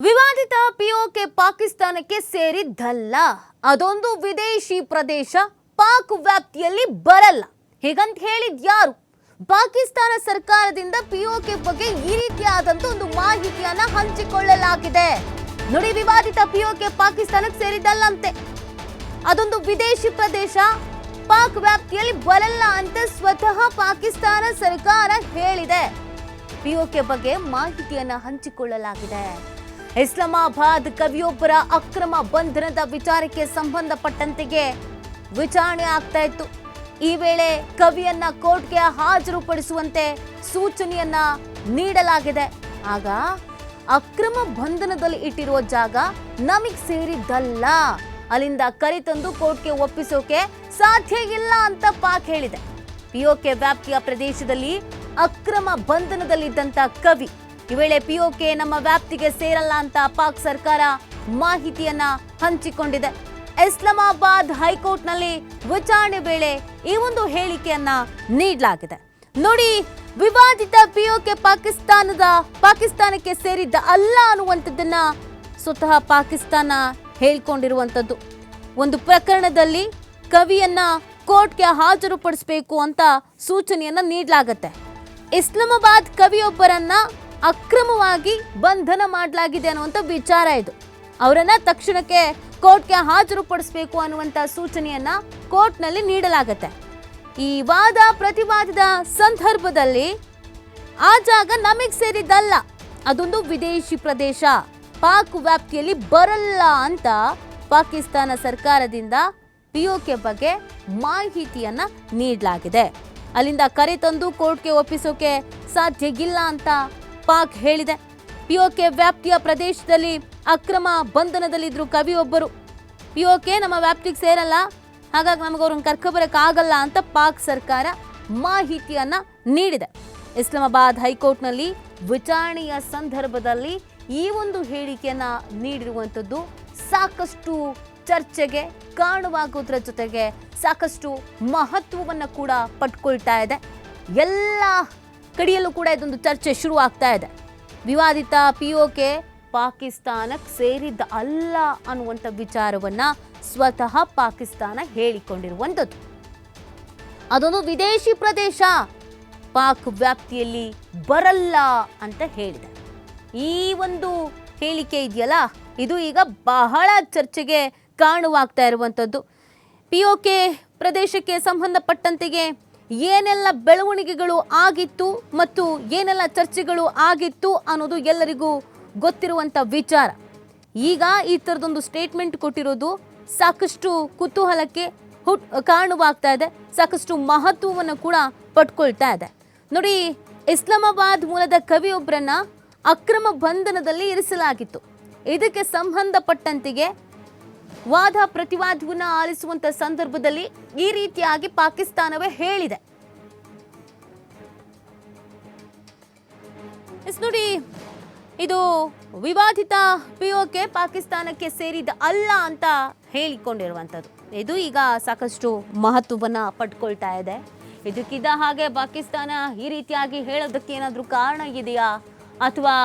ವಿವಾದಿತ ಪಿಒಕೆ ಪಾಕಿಸ್ತಾನಕ್ಕೆ ಸೇರಿದ್ದಲ್ಲ. ಅದೊಂದು ವಿದೇಶಿ ಪ್ರದೇಶ, ಪಾಕ್ ವ್ಯಾಪ್ತಿಯಲ್ಲಿ ಬರಲ್ಲ. ಹೀಗಂತ ಹೇಳಿದ್ ಯಾರು? ಪಾಕಿಸ್ತಾನ ಸರ್ಕಾರದಿಂದ ಪಿಒಕೆ ಬಗ್ಗೆ ಈ ರೀತಿಯಾದಂತ ಒಂದು ಮಾಹಿತಿಯನ್ನ ಹಂಚಿಕೊಳ್ಳಲಾಗಿದೆ. ನೋಡಿ, ವಿವಾದಿತ ಪಿಒಕೆ ಪಾಕಿಸ್ತಾನಕ್ಕೆ ಸೇರಿದ್ದಲ್ಲಂತೆ. ಅದೊಂದು ವಿದೇಶಿ ಪ್ರದೇಶ, ಪಾಕ್ ವ್ಯಾಪ್ತಿಯಲ್ಲಿ ಬರಲ್ಲ ಅಂತ ಸ್ವತಃ ಪಾಕಿಸ್ತಾನ ಸರ್ಕಾರ ಹೇಳಿದೆ. ಪಿಒಕೆ ಬಗ್ಗೆ ಮಾಹಿತಿಯನ್ನ ಹಂಚಿಕೊಳ್ಳಲಾಗಿದೆ. ಇಸ್ಲಾಮಾಬಾದ್ ಕವಿಯೊಬ್ಬರ ಅಕ್ರಮ ಬಂಧನದ ವಿಚಾರಕ್ಕೆ ಸಂಬಂಧಪಟ್ಟಂತೆಗೆ ವಿಚಾರಣೆ ಆಗ್ತಾ ಇತ್ತು. ಈ ವೇಳೆ ಕವಿಯನ್ನ ಕೋರ್ಟ್ಗೆ ಹಾಜರುಪಡಿಸುವಂತೆ ಸೂಚನೆಯನ್ನ ನೀಡಲಾಗಿದೆ. ಆಗ ಅಕ್ರಮ ಬಂಧನದಲ್ಲಿ ಇಟ್ಟಿರುವ ಜಾಗ ನಮಗೆ ಸೇರಿದ್ದಲ್ಲ, ಅಲ್ಲಿಂದ ಕರೆತಂದು ಕೋರ್ಟ್ಗೆ ಒಪ್ಪಿಸೋಕೆ ಸಾಧ್ಯ ಇಲ್ಲ ಅಂತ ಪಾಕ್ ಹೇಳಿದೆ. ಪಿಒಕೆ ವ್ಯಾಪ್ತಿಯ ಪ್ರದೇಶದಲ್ಲಿ ಅಕ್ರಮ ಬಂಧನದಲ್ಲಿದ್ದಂತ ಕವಿ ಈ ವೇಳೆ ಪಿಒಕೆ ನಮ್ಮ ವ್ಯಾಪ್ತಿಗೆ ಸೇರಲ್ಲ ಅಂತ ಪಾಕ್ ಸರ್ಕಾರ ಮಾಹಿತಿಯನ್ನ ಹಂಚಿಕೊಂಡಿದೆ. ಇಸ್ಲಾಮಾಬಾದ್ ಹೈಕೋರ್ಟ್ನಲ್ಲಿ ವಿಚಾರಣೆ ವೇಳೆ ಈ ಒಂದು ಹೇಳಿಕೆಯನ್ನ ನೀಡಲಾಗಿದೆ. ನೋಡಿ, ವಿವಾದಿತ ಪಿಒಕೆ ಪಾಕಿಸ್ತಾನಕ್ಕೆ ಸೇರಿದ್ದ ಅಲ್ಲ ಅನ್ನುವಂಥದ್ದನ್ನ ಸ್ವತಃ ಪಾಕಿಸ್ತಾನ ಹೇಳ್ಕೊಂಡಿರುವಂಥದ್ದು. ಒಂದು ಪ್ರಕರಣದಲ್ಲಿ ಕವಿಯನ್ನ ಕೋರ್ಟ್ಗೆ ಹಾಜರುಪಡಿಸಬೇಕು ಅಂತ ಸೂಚನೆಯನ್ನ ನೀಡಲಾಗುತ್ತೆ. ಇಸ್ಲಾಮಾಬಾದ್ ಕವಿಯೊಬ್ಬರನ್ನ ಅಕ್ರಮವಾಗಿ ಬಂಧನ ಮಾಡಲಾಗಿದೆ ಅನ್ನುವಂಥ ವಿಚಾರ ಇದು. ಅವರನ್ನ ತಕ್ಷಣಕ್ಕೆ ಕೋರ್ಟ್ಗೆ ಹಾಜರುಪಡಿಸಬೇಕು ಅನ್ನುವಂಥ ಸೂಚನೆಯನ್ನ ಕೋರ್ಟ್ನಲ್ಲಿ ನೀಡಲಾಗುತ್ತೆ. ಈ ವಾದ ಪ್ರತಿವಾದದ ಸಂದರ್ಭದಲ್ಲಿ ಆ ಜಾಗ ನಮಗೆ ಸೇರಿದ್ದಲ್ಲ, ಅದೊಂದು ವಿದೇಶಿ ಪ್ರದೇಶ, ಪಾಕ್ ವ್ಯಾಪ್ತಿಯಲ್ಲಿ ಬರಲ್ಲ ಅಂತ ಪಾಕಿಸ್ತಾನ ಸರ್ಕಾರದಿಂದ ಪಿಒಕೆ ಬಗ್ಗೆ ಮಾಹಿತಿಯನ್ನ ನೀಡಲಾಗಿದೆ. ಅಲ್ಲಿಂದ ಕರೆತಂದು ಕೋರ್ಟ್ಗೆ ಒಪ್ಪಿಸೋಕೆ ಸಾಧ್ಯ ಇಲ್ಲ ಅಂತ ಪಾಕ್ ಹೇಳಿದೆ. ಪಿಒಕೆ ವ್ಯಾಪ್ತಿಯ ಪ್ರದೇಶದಲ್ಲಿ ಅಕ್ರಮ ಬಂಧನದಲ್ಲಿದ್ರು ಕವಿಯೊಬ್ಬರು. ಪಿಒಕೆ ನಮ್ಮ ವ್ಯಾಪ್ತಿಗೆ ಸೇರಲ್ಲ, ಹಾಗಾಗಿ ನಮಗೆ ಅವ್ರನ್ನ ಕರ್ಕೊಬರಕ್ಕಾಗಲ್ಲ ಅಂತ ಪಾಕ್ ಸರ್ಕಾರ ಮಾಹಿತಿಯನ್ನ ನೀಡಿದೆ. ಇಸ್ಲಾಮಾಬಾದ್ ಹೈಕೋರ್ಟ್ನಲ್ಲಿ ವಿಚಾರಣೆಯ ಸಂದರ್ಭದಲ್ಲಿ ಈ ಒಂದು ಹೇಳಿಕೆಯನ್ನ ನೀಡಿರುವಂಥದ್ದು ಸಾಕಷ್ಟು ಚರ್ಚೆಗೆ ಕಾರಣವಾಗೋದ್ರ ಜೊತೆಗೆ ಸಾಕಷ್ಟು ಮಹತ್ವವನ್ನು ಕೂಡ ಪಡ್ಕೊಳ್ತಾ ಇದೆ. ಎಲ್ಲ ಕಡೆಯಲ್ಲೂ ಕೂಡ ಇದೊಂದು ಚರ್ಚೆ ಶುರು ಆಗ್ತಾ ಇದೆ. ವಿವಾದಿತ ಪಿಒಕೆ ಪಾಕಿಸ್ತಾನಕ್ಕೆ ಸೇರಿದ್ದ ಅಲ್ಲ ಅನ್ನುವಂಥ ವಿಚಾರವನ್ನ ಸ್ವತಃ ಪಾಕಿಸ್ತಾನ ಹೇಳಿಕೊಂಡಿರುವಂಥದ್ದು. ಅದೊಂದು ವಿದೇಶಿ ಪ್ರದೇಶ, ಪಾಕ್ ವ್ಯಾಪ್ತಿಯಲ್ಲಿ ಬರಲ್ಲ ಅಂತ ಹೇಳಿದೆ. ಈ ಒಂದು ಹೇಳಿಕೆ ಇದೆಯಲ್ಲ, ಇದು ಈಗ ಬಹಳ ಚರ್ಚೆಗೆ ಕಾರಣವಾಗ್ತಾ ಇರುವಂಥದ್ದು. ಪಿಒಕೆ ಪ್ರದೇಶಕ್ಕೆ ಸಂಬಂಧಪಟ್ಟಂತೆಗೆ ಏನೆಲ್ಲ ಬೆಳವಣಿಗೆಗಳು ಆಗಿತ್ತು ಮತ್ತು ಏನೆಲ್ಲ ಚರ್ಚೆಗಳು ಆಗಿತ್ತು ಅನ್ನೋದು ಎಲ್ಲರಿಗೂ ಗೊತ್ತಿರುವಂಥ ವಿಚಾರ. ಈಗ ಈ ಥರದೊಂದು ಸ್ಟೇಟ್ಮೆಂಟ್ ಕೊಟ್ಟಿರೋದು ಸಾಕಷ್ಟು ಕುತೂಹಲಕ್ಕೆ ಕಾರಣವಾಗ್ತಾ ಇದೆ, ಸಾಕಷ್ಟು ಮಹತ್ವವನ್ನು ಕೂಡ ಪಡ್ಕೊಳ್ತಾ ಇದೆ. ನೋಡಿ, ಇಸ್ಲಾಮಾಬಾದ್ ಮೂಲದ ಕವಿಯೊಬ್ಬರನ್ನ ಅಕ್ರಮ ಬಂಧನದಲ್ಲಿ ಇರಿಸಲಾಗಿತ್ತು. ಇದಕ್ಕೆ ಸಂಬಂಧಪಟ್ಟಂತೆಗೆ ವಾದ ಪ್ರತಿವಾದವನ್ನ ಆಲಿಸುವಂತ ಸಂದರ್ಭದಲ್ಲಿ ಈ ರೀತಿಯಾಗಿ ಪಾಕಿಸ್ತಾನವೇ ಹೇಳಿದೆ. ನೋಡಿ, ಇದು ವಿವಾದಿತ ಪಿಒಕೆ ಪಾಕಿಸ್ತಾನಕ್ಕೆ ಸೇರಿದ ಅಲ್ಲ ಅಂತ ಹೇಳಿಕೊಂಡಿರುವಂಥದ್ದು. ಇದು ಈಗ ಸಾಕಷ್ಟು ಮಹತ್ವವನ್ನ ಪಡ್ಕೊಳ್ತಾ ಇದೆ. ಇದಕ್ಕಿದ್ದ ಹಾಗೆ ಪಾಕಿಸ್ತಾನ ಈ ರೀತಿಯಾಗಿ ಹೇಳೋದಕ್ಕೆ ಏನಾದರೂ ಕಾರಣ ಇದೆಯಾ ಅಥವಾ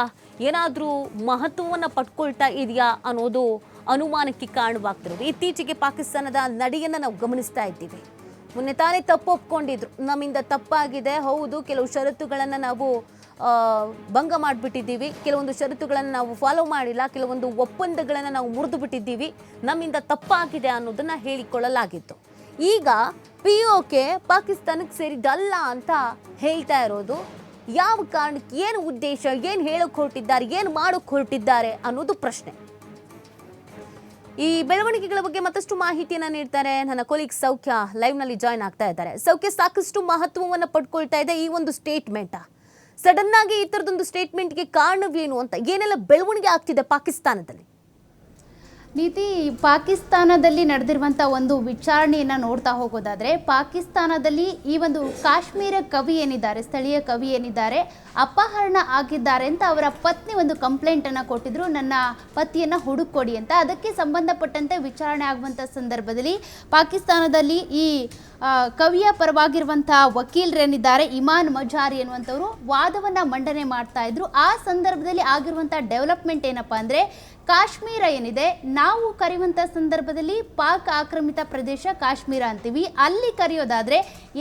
ಏನಾದರೂ ಮಹತ್ವವನ್ನು ಪಡ್ಕೊಳ್ತಾ ಇದೆಯಾ ಅನ್ನೋದು ಅನುಮಾನಕ್ಕೆ ಕಾರಣವಾಗ್ತಿರೋದು. ಇತ್ತೀಚೆಗೆ ಪಾಕಿಸ್ತಾನದ ನಡೆಯನ್ನು ನಾವು ಗಮನಿಸ್ತಾ ಇದ್ದೀವಿ. ಮೊನ್ನೆ ತಾನೇ ತಪ್ಪು ಒಪ್ಕೊಂಡಿದ್ರು, ನಮ್ಮಿಂದ ತಪ್ಪಾಗಿದೆ, ಹೌದು, ಕೆಲವು ಷರತ್ತುಗಳನ್ನು ನಾವು ಭಂಗ ಮಾಡಿಬಿಟ್ಟಿದ್ದೀವಿ, ಕೆಲವೊಂದು ಷರತ್ತುಗಳನ್ನು ನಾವು ಫಾಲೋ ಮಾಡಿಲ್ಲ, ಕೆಲವೊಂದು ಒಪ್ಪಂದಗಳನ್ನು ನಾವು ಮುರಿದು ಬಿಟ್ಟಿದ್ದೀವಿ, ನಮ್ಮಿಂದ ತಪ್ಪಾಗಿದೆ ಅನ್ನೋದನ್ನು ಹೇಳಿಕೊಳ್ಳಲಾಗಿತ್ತು. ಈಗ ಪಿಒಕೆ ಪಾಕಿಸ್ತಾನಕ್ಕೆ ಸೇರಿದ್ದಲ್ಲ ಅಂತ ಹೇಳ್ತಾ ಇರೋದು ಯಾವ ಕಾರಣಕ್ಕೆ, ಏನು ಉದ್ದೇಶ, ಏನು ಹೇಳೋಕೆ ಹೊರಟಿದ್ದಾರೆ, ಏನು ಮಾಡೋಕೆ ಹೊರಟಿದ್ದಾರೆ ಅನ್ನೋದು ಪ್ರಶ್ನೆ. ಈ ಬೆಳವಣಿಗೆಗಳ ಬಗ್ಗೆ ಮತ್ತಷ್ಟು ಮಾಹಿತಿಯನ್ನ ನೀಡ್ತಾರೆ ನನ್ನ ಕೊಲೀಗ್ ಸೌಖ್ಯ ಲೈವ್ನಲ್ಲಿ ಜಾಯ್ನ್ ಆಗ್ತಾ ಇದ್ದಾರೆ. ಸೌಖ್ಯ, ಸಾಕಷ್ಟು ಮಹತ್ವವನ್ನು ಪಡ್ಕೊಳ್ತಾ ಇದೆ ಈ ಒಂದು ಸ್ಟೇಟ್ಮೆಂಟ್. ಸಡನ್ ಆಗಿ ಈ ಥರದೊಂದು ಸ್ಟೇಟ್ಮೆಂಟ್ಗೆ ಕಾರಣವೇನು ಅಂತ, ಏನೆಲ್ಲ ಬೆಳವಣಿಗೆ ಆಗ್ತಿದೆ ಪಾಕಿಸ್ತಾನದಲ್ಲಿ? ನೀತಿ, ಪಾಕಿಸ್ತಾನದಲ್ಲಿ ನಡೆದಿರುವಂಥ ಒಂದು ವಿಚಾರಣೆಯನ್ನು ನೋಡ್ತಾ ಹೋಗೋದಾದರೆ, ಪಾಕಿಸ್ತಾನದಲ್ಲಿ ಈ ಒಂದು ಕಾಶ್ಮೀರ ಕವಿ ಏನಿದ್ದಾರೆ, ಸ್ಥಳೀಯ ಕವಿ ಏನಿದ್ದಾರೆ, ಅಪಹರಣ ಆಗಿದ್ದಾರೆ ಅಂತ ಅವರ ಪತ್ನಿ ಒಂದು ಕಂಪ್ಲೇಂಟನ್ನು ಕೊಟ್ಟಿದ್ರು, ನನ್ನ ಪತಿಯನ್ನು ಹುಡುಕೊಡಿ ಅಂತ. ಅದಕ್ಕೆ ಸಂಬಂಧಪಟ್ಟಂತೆ ವಿಚಾರಣೆ ಆಗುವಂಥ ಸಂದರ್ಭದಲ್ಲಿ ಪಾಕಿಸ್ತಾನದಲ್ಲಿ ಈ ಕವಿಯ ಪರವಾಗಿರುವಂತಹ ವಕೀಲರೇನಿದ್ದಾರೆ ಇಮಾನ್ ಮಜಾರಿ ಎನ್ನುವಂಥವ್ರು ವಾದವನ್ನ ಮಂಡನೆ ಮಾಡ್ತಾ ಇದ್ರು. ಆ ಸಂದರ್ಭದಲ್ಲಿ ಆಗಿರುವಂತಹ ಡೆವಲಪ್ಮೆಂಟ್ ಏನಪ್ಪಾ ಅಂದ್ರೆ, ಕಾಶ್ಮೀರ ಏನಿದೆ ನಾವು ಕರೆಯುವಂಥ ಸಂದರ್ಭದಲ್ಲಿ ಪಾಕ್ ಆಕ್ರಮಿತ ಪ್ರದೇಶ ಕಾಶ್ಮೀರ ಅಂತೀವಿ, ಅಲ್ಲಿ ಕರೆಯೋದಾದ್ರೆ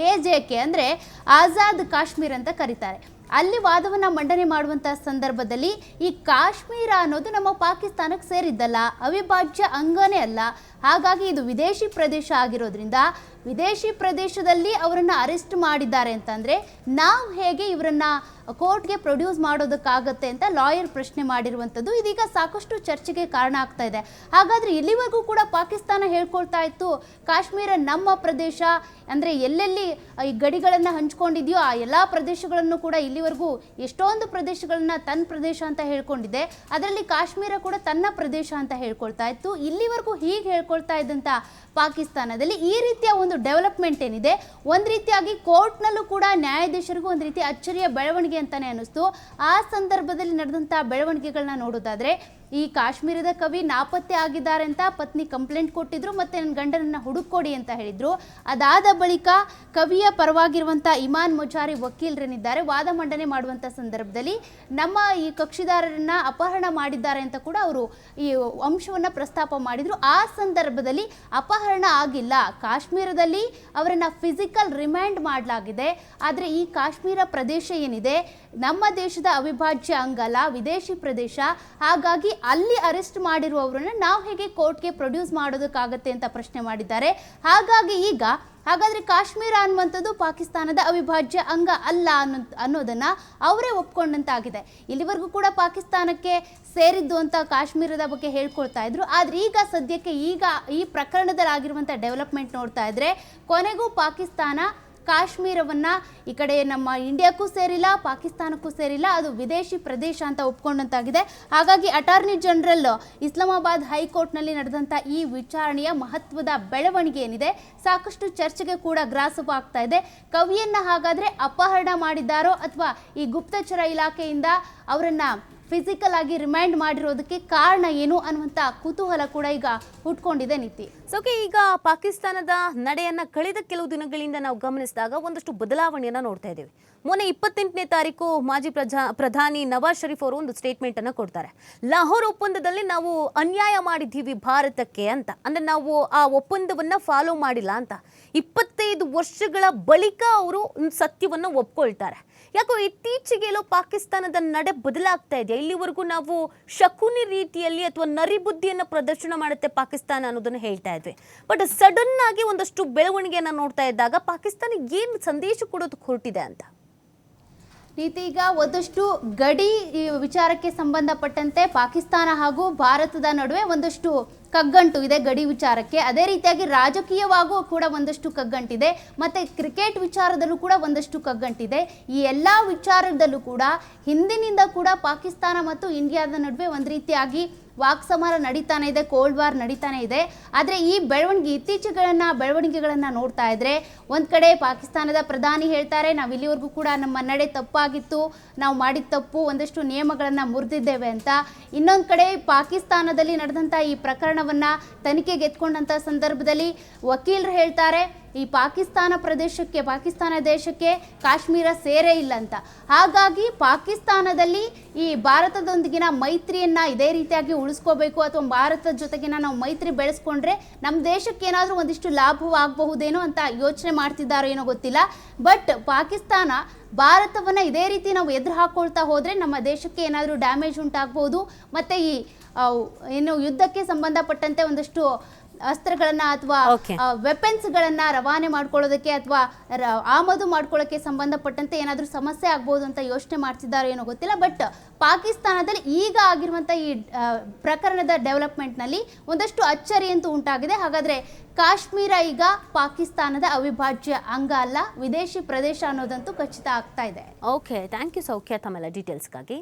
AJK ಅಂದರೆ ಆಜಾದ್ ಕಾಶ್ಮೀರ್ ಅಂತ ಕರೀತಾರೆ. ಅಲ್ಲಿ ವಾದವನ್ನು ಮಂಡನೆ ಮಾಡುವಂಥ ಸಂದರ್ಭದಲ್ಲಿ ಈ ಕಾಶ್ಮೀರ ಅನ್ನೋದು ನಮ್ಮ ಪಾಕಿಸ್ತಾನಕ್ಕೆ ಸೇರಿದ್ದಲ್ಲ, ಅವಿಭಾಜ್ಯ ಅಂಗನೇ ಅಲ್ಲ. ಹಾಗಾಗಿ ಇದು ವಿದೇಶಿ ಪ್ರದೇಶ ಆಗಿರೋದ್ರಿಂದ ವಿದೇಶಿ ಪ್ರದೇಶದಲ್ಲಿ ಅವರನ್ನು ಅರೆಸ್ಟ್ ಮಾಡಿದ್ದಾರೆ ಅಂತಂದರೆ ನಾವು ಹೇಗೆ ಇವರನ್ನು ಕೋರ್ಟ್ಗೆ ಪ್ರೊಡ್ಯೂಸ್ ಮಾಡೋದಕ್ಕಾಗತ್ತೆ ಅಂತ ಲಾಯರ್ ಪ್ರಶ್ನೆ ಮಾಡಿರುವಂಥದ್ದು ಇದೀಗ ಸಾಕಷ್ಟು ಚರ್ಚೆಗೆ ಕಾರಣ ಆಗ್ತಾ ಇದೆ. ಹಾಗಾದರೆ ಇಲ್ಲಿವರೆಗೂ ಕೂಡ ಪಾಕಿಸ್ತಾನ ಹೇಳ್ಕೊಳ್ತಾ ಇತ್ತು ಕಾಶ್ಮೀರ ನಮ್ಮ ಪ್ರದೇಶ, ಅಂದರೆ ಎಲ್ಲೆಲ್ಲಿ ಈ ಗಡಿಗಳನ್ನು ಹಂಚ್ಕೊಂಡಿದೆಯೋ ಆ ಎಲ್ಲ ಪ್ರದೇಶಗಳನ್ನು ಕೂಡ ಇಲ್ಲಿವರೆಗೂ ಎಷ್ಟೊಂದು ಪ್ರದೇಶಗಳನ್ನು ತನ್ನ ಪ್ರದೇಶ ಅಂತ ಹೇಳ್ಕೊಂಡಿದೆ, ಅದರಲ್ಲಿ ಕಾಶ್ಮೀರ ಕೂಡ ತನ್ನ ಪ್ರದೇಶ ಅಂತ ಹೇಳ್ಕೊಳ್ತಾ ಇತ್ತು. ಇಲ್ಲಿವರೆಗೂ ಹೀಗೆ ಹೇಳ್ಕೊಳ್ತಾ ಇದ್ದಂಥ ಪಾಕಿಸ್ತಾನದಲ್ಲಿ ಈ ರೀತಿಯ ಒಂದು ಡೆವಲಪ್ಮೆಂಟ್ ಏನಿದೆ, ಒಂದು ರೀತಿಯಾಗಿ ಕೋರ್ಟ್ನಲ್ಲೂ ಕೂಡ ನ್ಯಾಯಾಧೀಶರಿಗೂ ಒಂದು ರೀತಿ ಅಚ್ಚರಿಯ ಬೆಳವಣಿಗೆ ಅಂತಾನೆ ಅನಿಸ್ತು. ಆ ಸಂದರ್ಭದಲ್ಲಿ ನಡೆದಂಥ ಬೆಳವಣಿಗೆಗಳನ್ನ ನೋಡೋದಾದ್ರೆ, ಈ ಕಾಶ್ಮೀರದ ಕವಿ ನಾಪತ್ತೆ ಆಗಿದ್ದಾರೆ ಅಂತ ಪತ್ನಿ ಕಂಪ್ಲೇಂಟ್ ಕೊಟ್ಟಿದ್ರು, ಮತ್ತೆ ನನ್ನ ಗಂಡನನ್ನ ಹುಡುಕೊಡಿ ಅಂತ ಹೇಳಿದ್ರು. ಅದಾದ ಬಳಿಕ ಕವಿಯ ಪರವಾಗಿರುವಂಥ ಇಮಾನ್ ಮುಜಾರಿ ವಕೀಲರೇನಿದ್ದಾರೆ ವಾದ ಮಂಡನೆ ಮಾಡುವಂಥ ಸಂದರ್ಭದಲ್ಲಿ ನಮ್ಮ ಈ ಕಕ್ಷಿದಾರರನ್ನ ಅಪಹರಣ ಮಾಡಿದ್ದಾರೆ ಅಂತ ಕೂಡ ಅವರು ಈ ಅಂಶವನ್ನು ಪ್ರಸ್ತಾಪ ಮಾಡಿದ್ರು. ಆ ಸಂದರ್ಭದಲ್ಲಿ ಅಪಹರಣ ಆಗಿಲ್ಲ, ಕಾಶ್ಮೀರದಲ್ಲಿ ಅವರನ್ನ ಫಿಸಿಕಲ್ ರಿಮ್ಯಾಂಡ್ ಮಾಡಲಾಗಿದೆ. ಆದರೆ ಈ ಕಾಶ್ಮೀರ ಪ್ರದೇಶ ಏನಿದೆ ನಮ್ಮ ದೇಶದ ಅವಿಭಾಜ್ಯ ಅಂಗಲ್ಲ, ವಿದೇಶಿ ಪ್ರದೇಶ. ಹಾಗಾಗಿ ಅಲ್ಲಿ ಅರೆಸ್ಟ್ ಮಾಡಿರುವವರನ್ನ ನಾವು ಹೇಗೆ ಕೋರ್ಟ್ಗೆ ಪ್ರೊಡ್ಯೂಸ್ ಮಾಡೋದಕ್ಕಾಗತ್ತೆ ಅಂತ ಪ್ರಶ್ನೆ ಮಾಡಿದ್ದಾರೆ. ಹಾಗಾಗಿ ಈಗ ಹಾಗಾದರೆ ಕಾಶ್ಮೀರ ಅನ್ನುವಂಥದ್ದು ಪಾಕಿಸ್ತಾನದ ಅವಿಭಾಜ್ಯ ಅಂಗ ಅಲ್ಲ ಅನ್ನೋದನ್ನು ಅವರೇ ಒಪ್ಕೊಂಡಂತಾಗಿದೆ. ಇಲ್ಲಿವರೆಗೂ ಕೂಡ ಪಾಕಿಸ್ತಾನಕ್ಕೆ ಸೇರಿದ್ದು ಅಂತ ಕಾಶ್ಮೀರದ ಬಗ್ಗೆ ಹೇಳ್ಕೊಳ್ತಾ ಇದ್ರು. ಆದರೆ ಈಗ ಸದ್ಯಕ್ಕೆ ಈ ಪ್ರಕರಣದಲ್ಲಿ ಆಗಿರುವಂಥ ಡೆವಲಪ್ಮೆಂಟ್ ನೋಡ್ತಾ ಇದ್ರೆ ಕೊನೆಗೂ ಪಾಕಿಸ್ತಾನ ಕಾಶ್ಮೀರವನ್ನು ಈ ಕಡೆ ನಮ್ಮ ಇಂಡಿಯಾಕ್ಕೂ ಸೇರಿಲ್ಲ, ಪಾಕಿಸ್ತಾನಕ್ಕೂ ಸೇರಿಲ್ಲ, ಅದು ವಿದೇಶಿ ಪ್ರದೇಶ ಅಂತ ಒಪ್ಕೊಂಡಂತಾಗಿದೆ. ಹಾಗಾಗಿ ಅಟಾರ್ನಿ ಜನರಲ್ ಇಸ್ಲಾಮಾಬಾದ್ ಹೈಕೋರ್ಟ್ನಲ್ಲಿ ನಡೆದಂಥ ಈ ವಿಚಾರಣೆಯ ಮಹತ್ವದ ಬೆಳವಣಿಗೆ ಏನಿದೆ ಸಾಕಷ್ಟು ಚರ್ಚೆಗೆ ಕೂಡ ಗ್ರಾಸವಾಗ್ತಾ ಇದೆ. ಕವಿಯನ್ನು ಹಾಗಾದರೆ ಅಪಹರಣ ಮಾಡಿದ್ದಾರೋ ಅಥವಾ ಈ ಗುಪ್ತಚರ ಇಲಾಖೆಯಿಂದ ಅವರನ್ನು ಫಿಸಿಕಲ್ ಆಗಿ ರಿಮೈಂಡ್ ಮಾಡಿರೋದಕ್ಕೆ ಕಾರಣ ಏನು ಅನ್ನುವಂಥ ಕುತೂಹಲ ಕೂಡ ಈಗ ಹುಟ್ಕೊಂಡಿದೆ ನೀತಿ. ಓಕೆ, ಈಗ ಪಾಕಿಸ್ತಾನದ ನಡೆಯನ್ನ ಕಳೆದ ಕೆಲವು ದಿನಗಳಿಂದ ನಾವು ಗಮನಿಸಿದಾಗ ಒಂದಷ್ಟು ಬದಲಾವಣೆಯನ್ನ ನೋಡ್ತಾ ಇದ್ದೇವೆ. ಮೊನ್ನೆ 28ನೇ ತಾರೀಕು ಮಾಜಿ ಪ್ರಧಾನಿ ನವಾಜ್ ಶರೀಫ್ ಅವರು ಒಂದು ಸ್ಟೇಟ್ಮೆಂಟ್ ಅನ್ನ ಕೊಡ್ತಾರೆ. ಲಾಹೋರ್ ಒಪ್ಪಂದದಲ್ಲಿ ನಾವು ಅನ್ಯಾಯ ಮಾಡಿದ್ದೀವಿ ಭಾರತಕ್ಕೆ ಅಂತ, ಅಂದ್ರೆ ನಾವು ಆ ಒಪ್ಪಂದವನ್ನ ಫಾಲೋ ಮಾಡಿಲ್ಲ ಅಂತ 25 ವರ್ಷಗಳ ಬಳಿಕ ಅವರು ಸತ್ಯವನ್ನು ಒಪ್ಕೊಳ್ತಾರೆ. ಯಾಕೋ ಇತ್ತೀಚೆಗೆಲ್ಲೋ ಪಾಕಿಸ್ತಾನದ ನಡೆ ಬದಲಾಗ್ತಾ ಇದೆ. ಇಲ್ಲಿವರೆಗೂ ನಾವು ಶಕುನಿ ರೀತಿಯಲ್ಲಿ ಅಥವಾ ನರಿಬುದ್ಧಿಯನ್ನು ಪ್ರದರ್ಶನ ಮಾಡುತ್ತೆ ಪಾಕಿಸ್ತಾನ ಅನ್ನೋದನ್ನು ಹೇಳ್ತಾ ಇದ್ವಿ. ಬಟ್ ಸಡನ್ ಆಗಿ ಒಂದಷ್ಟು ಬೆಳವಣಿಗೆಯನ್ನು ನೋಡ್ತಾ ಇದ್ದಾಗ ಪಾಕಿಸ್ತಾನ ಏನು ಸಂದೇಶ ಕೊಡೋದಕ್ಕೆ ಹೊರಟಿದೆ ಅಂತ ನೀತಿ, ಈಗ ಒಂದಷ್ಟು ಗಡಿ ವಿಚಾರಕ್ಕೆ ಸಂಬಂಧಪಟ್ಟಂತೆ ಪಾಕಿಸ್ತಾನ ಹಾಗೂ ಭಾರತದ ನಡುವೆ ಒಂದಷ್ಟು ಕಗ್ಗಂಟು ಇದೆ ಗಡಿ ವಿಚಾರಕ್ಕೆ. ಅದೇ ರೀತಿಯಾಗಿ ರಾಜಕೀಯವಾಗೂ ಕೂಡ ಒಂದಷ್ಟು ಕಗ್ಗಂಟಿದೆ, ಮತ್ತು ಕ್ರಿಕೆಟ್ ವಿಚಾರದಲ್ಲೂ ಕೂಡ ಒಂದಷ್ಟು ಕಗ್ಗಂಟಿದೆ. ಈ ಎಲ್ಲ ವಿಚಾರದಲ್ಲೂ ಕೂಡ ಹಿಂದಿನಿಂದ ಕೂಡ ಪಾಕಿಸ್ತಾನ ಮತ್ತು ಇಂಡಿಯಾದ ನಡುವೆ ಒಂದು ರೀತಿಯಾಗಿ ವಾಕ್ಸಮರ ನಡೀತಾನೆ ಇದೆ, ಕೋಲ್ಡ್ ವಾರ್ ನಡೀತಾನೆ ಇದೆ. ಆದರೆ ಈ ಬೆಳವಣಿಗೆಗಳನ್ನು ನೋಡ್ತಾ ಇದ್ರೆ ಒಂದು ಕಡೆ ಪಾಕಿಸ್ತಾನದ ಪ್ರಧಾನಿ ಹೇಳ್ತಾರೆ ನಾವು ಇಲ್ಲಿವರೆಗೂ ಕೂಡ ನಮ್ಮ ನಡೆ ತಪ್ಪಾಗಿತ್ತು, ನಾವು ಮಾಡಿದ ತಪ್ಪು, ಒಂದಷ್ಟು ನಿಯಮಗಳನ್ನು ಮುರಿದಿದ್ದೇವೆ ಅಂತ. ಇನ್ನೊಂದು ಕಡೆ ಪಾಕಿಸ್ತಾನದಲ್ಲಿ ನಡೆದಂಥ ಈ ಪ್ರಕರಣವನ್ನು ತನಿಖೆಗೆ ಎತ್ಕೊಂಡಂಥ ಸಂದರ್ಭದಲ್ಲಿ ವಕೀಲರು ಹೇಳ್ತಾರೆ ಈ ಪಾಕಿಸ್ತಾನ ದೇಶಕ್ಕೆ ಕಾಶ್ಮೀರ ಸೇರೇ ಇಲ್ಲ ಅಂತ. ಹಾಗಾಗಿ ಪಾಕಿಸ್ತಾನದಲ್ಲಿ ಈ ಭಾರತದೊಂದಿಗಿನ ಮೈತ್ರಿಯನ್ನು ಇದೇ ರೀತಿಯಾಗಿ ಉಳಿಸ್ಕೋಬೇಕು, ಅಥವಾ ಭಾರತದ ಜೊತೆಗಿನ ನಾವು ಮೈತ್ರಿ ಬೆಳೆಸ್ಕೊಂಡ್ರೆ ನಮ್ಮ ದೇಶಕ್ಕೆ ಏನಾದರೂ ಒಂದಿಷ್ಟು ಲಾಭವಾಗಬಹುದೇನೋ ಅಂತ ಯೋಚನೆ ಮಾಡ್ತಿದ್ದಾರೋ ಏನೋ ಗೊತ್ತಿಲ್ಲ. ಬಟ್ ಪಾಕಿಸ್ತಾನ ಭಾರತವನ್ನು ಇದೇ ರೀತಿ ನಾವು ಎದುರು ಹಾಕೊಳ್ತಾ ಹೋದರೆ ನಮ್ಮ ದೇಶಕ್ಕೆ ಏನಾದರೂ ಡ್ಯಾಮೇಜ್ ಉಂಟಾಗಬಹುದು. ಮತ್ತು ಈ ಏನು ಯುದ್ಧಕ್ಕೆ ಸಂಬಂಧಪಟ್ಟಂತೆ ಒಂದಷ್ಟು ಅಸ್ತ್ರಗಳನ್ನ ಅಥವಾ ವೆಪನ್ಸ್ಗಳನ್ನ ರವಾನೆ ಮಾಡ್ಕೊಳ್ಳೋದಕ್ಕೆ ಅಥವಾ ಆಮದು ಮಾಡ್ಕೊಳ್ಳೋಕ್ಕೆ ಸಂಬಂಧಪಟ್ಟಂತೆ ಏನಾದರೂ ಸಮಸ್ಯೆ ಆಗ್ಬೋದು ಅಂತ ಯೋಚನೆ ಮಾಡ್ತಿದ್ದಾರೋ ಏನೋ ಗೊತ್ತಿಲ್ಲ. ಬಟ್ ಪಾಕಿಸ್ತಾನದಲ್ಲಿ ಈಗ ಆಗಿರುವಂಥ ಈ ಪ್ರಕರಣದ ಡೆವಲಪ್ಮೆಂಟ್ನಲ್ಲಿ ಒಂದಷ್ಟು ಅಚ್ಚರಿ ಅಂತೂ ಉಂಟಾಗಿದೆ. ಹಾಗಾದರೆ ಕಾಶ್ಮೀರ ಈಗ ಪಾಕಿಸ್ತಾನದ ಅವಿಭಾಜ್ಯ ಅಂಗ ಅಲ್ಲ, ವಿದೇಶಿ ಪ್ರದೇಶ ಅನ್ನೋದಂತೂ ಖಚಿತ ಆಗ್ತಾ ಇದೆ. ಓಕೆ, ಥ್ಯಾಂಕ್ ಯು ಸೌಖ್ಯ ತಮ್ಮೆಲ್ಲ ಡೀಟೇಲ್ಸ್ಗಾಗಿ.